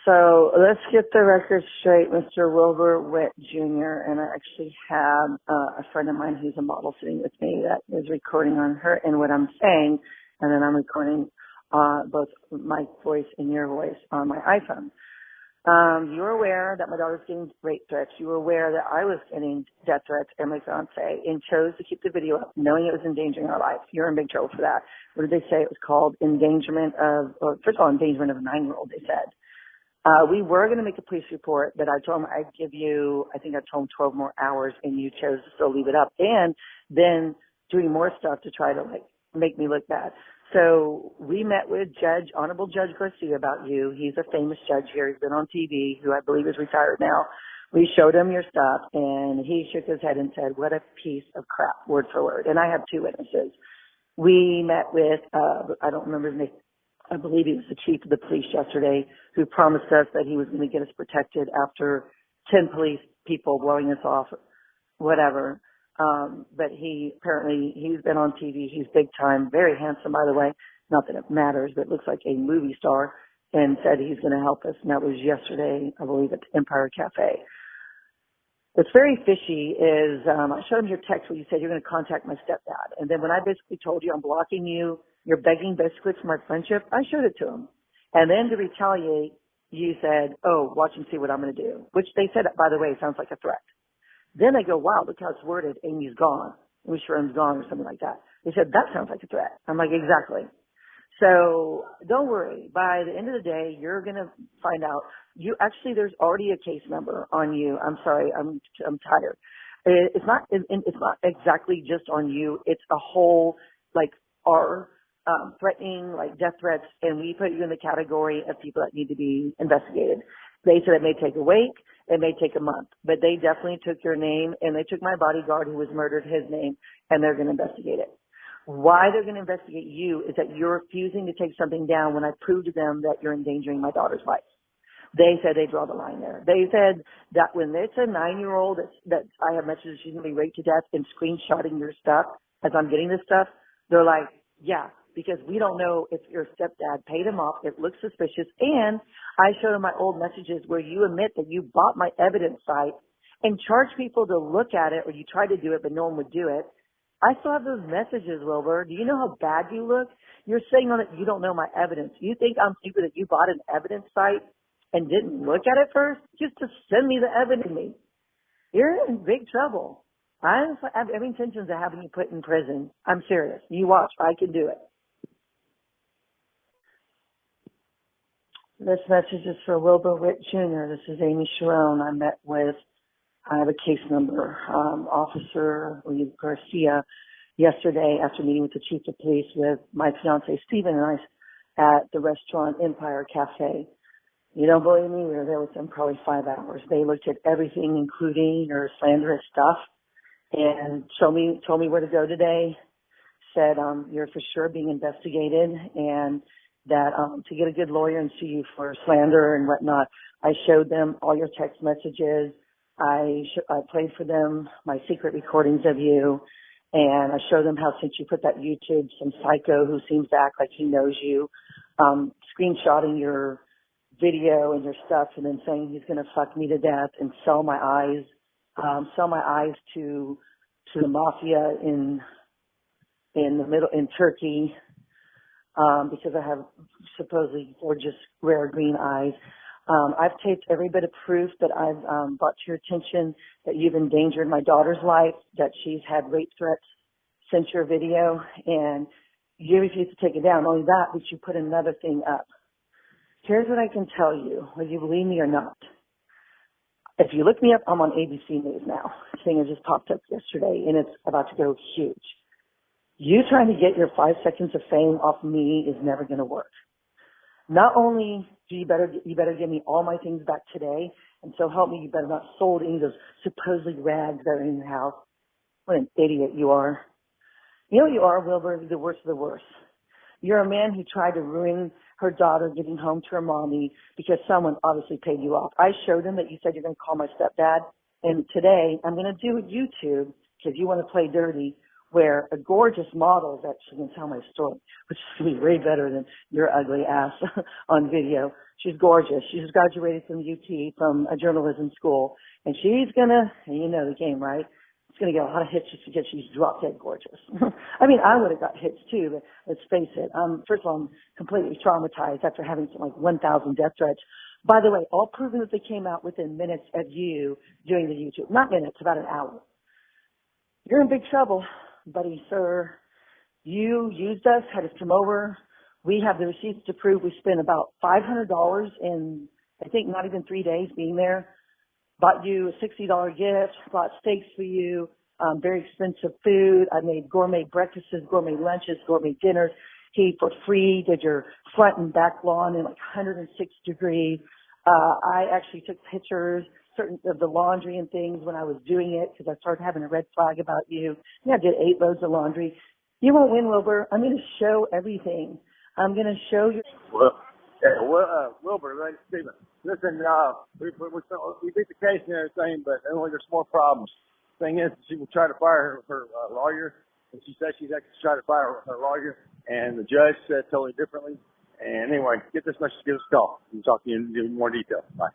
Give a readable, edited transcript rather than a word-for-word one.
So let's get the record straight, Mr. Wilbur Witt Jr. And I actually have a friend of mine who's a model sitting with me that is recording on her and what I'm saying, and then I'm recording both my voice and your voice on my iPhone. You were aware that my daughter's getting rape threats. You were aware that I was getting death threats and my fiance, and chose to keep the video up, knowing it was endangering our life. You're in big trouble for that. What did they say? It was called endangerment of, or first of all, endangerment of a 9-year-old, they said. We were going to make a police report, but I told him I'd give you, I think I told him 12 more hours, and you chose to still leave it up. And then doing more stuff to try to, like, make me look bad. So we met with Honorable Judge Garcia about you. He's a famous judge here. He's been on TV, who I believe is retired now. We showed him your stuff, and he shook his head and said, what a piece of crap, word for word. And I have 2 witnesses. We met with, I don't remember his name. I believe he was the chief of the police yesterday, who promised us that he was going to get us protected after 10 police people blowing us off, whatever. But he's been on TV. He's big time, very handsome, by the way. Not that it matters, but looks like a movie star, and said he's going to help us. And that was yesterday, I believe, at the Empire Cafe. What's very fishy is I showed him your text where you said you're going to contact my stepdad. And then when I basically told you I'm blocking you, you're begging basically for my friendship, I showed it to him. And then to retaliate, you said, oh, watch and see what I'm going to do, which they said, by the way, sounds like a threat. Then they go, wow, look how it's worded. Amy's gone. Amy Charron's gone or something like that. They said, that sounds like a threat. I'm like, exactly. So don't worry. By the end of the day, you're going to find out. There's already a case number on you. I'm sorry. I'm tired. It's not exactly just on you. It's a whole, like, our threatening, like death threats, and we put you in the category of people that need to be investigated. They said it may take a week, it may take a month, but they definitely took your name, and they took my bodyguard who was murdered, his name, and they're going to investigate it. Why they're going to investigate you is that you're refusing to take something down when I proved to them that you're endangering my daughter's life. They said they draw the line there. They said that when it's a 9-year-old that I have messages she's going to be raped to death and screenshotting your stuff as I'm getting this stuff, they're like, yeah, because we don't know if your stepdad paid him off. It looks suspicious. And I showed him my old messages where you admit that you bought my evidence site and charged people to look at it, or you tried to do it, but no one would do it. I still have those messages, Wilbur. Do you know how bad you look? You're saying on it you don't know my evidence. You think I'm stupid that you bought an evidence site and didn't look at it first just to send me the evidence to me? You're in big trouble. I have every intentions of having you put in prison. I'm serious. You watch. I can do it. This message is for Wilbur Witt Jr. This is Amy Charron. I have a case number, Officer Garcia, yesterday after meeting with the chief of police with my fiance Stephen and I at the restaurant Empire Cafe. You don't believe me? We were there with them probably 5 hours. They looked at everything, including her slanderous stuff, and told me where to go today. Said, you're for sure being investigated, and that to get a good lawyer and sue you for slander and whatnot. I showed them all your text messages. I played for them my secret recordings of you, and I showed them how since you put that YouTube, some psycho who seems to act like he knows you, screenshotting your video and your stuff, and then saying he's going to fuck me to death and sell my eyes to the mafia in Turkey, because I have supposedly gorgeous rare green eyes. I've taped every bit of proof that I've brought to your attention that you've endangered my daughter's life, that she's had rape threats since your video, and you refuse to take it down. Not only that, but you put another thing up. Here's what I can tell you, whether you believe me or not. If you look me up, I'm on ABC News now. This thing has just popped up yesterday, and it's about to go huge. You trying to get your 5 seconds of fame off me is never going to work. Not only do you better give me all my things back today, and so help me, you better not sold any of those supposedly rags that are in your house. What an idiot you are. You know what you are, Wilbur? You're the worst of the worst. You're a man who tried to ruin her daughter getting home to her mommy because someone obviously paid you off. I showed them that you said you're going to call my stepdad, and today I'm going to do a YouTube, because you want to play dirty, where a gorgeous model that she can tell my story, which is going to be way better than your ugly ass on video. She's gorgeous. She just graduated from UT, from a journalism school, and she's going to, and you know the game, right? It's going to get a lot of hits just because she's drop dead gorgeous. I mean, I would have got hits too, but let's face it. First of all, I'm completely traumatized after having like 1,000 death threats. By the way, all proven that they came out within minutes of you doing the YouTube. Not minutes, about an hour. You're in big trouble, buddy, sir. You used us, had us come over. We have the receipts to prove we spent about $500 in, I think, not even 3 days being there. Bought you a $60 gift, bought steaks for you, very expensive food. I made gourmet breakfasts, gourmet lunches, gourmet dinners. He, for free, did your front and back lawn in like 106 degrees. I actually took pictures certain of the laundry and things when I was doing it because I started having a red flag about you. Yeah, I did 8 loads of laundry. You won't win, Wilbur. I'm going to show everything. I'm going to show you. Wilbur, right, Stephen. Listen, we beat the case and everything, but only there's more problems. Thing is, she will try to fire her lawyer, and she said she's actually trying to fire her lawyer, and the judge said totally differently. And anyway, get this message, give us a call. We'll talk to you in more detail. Bye.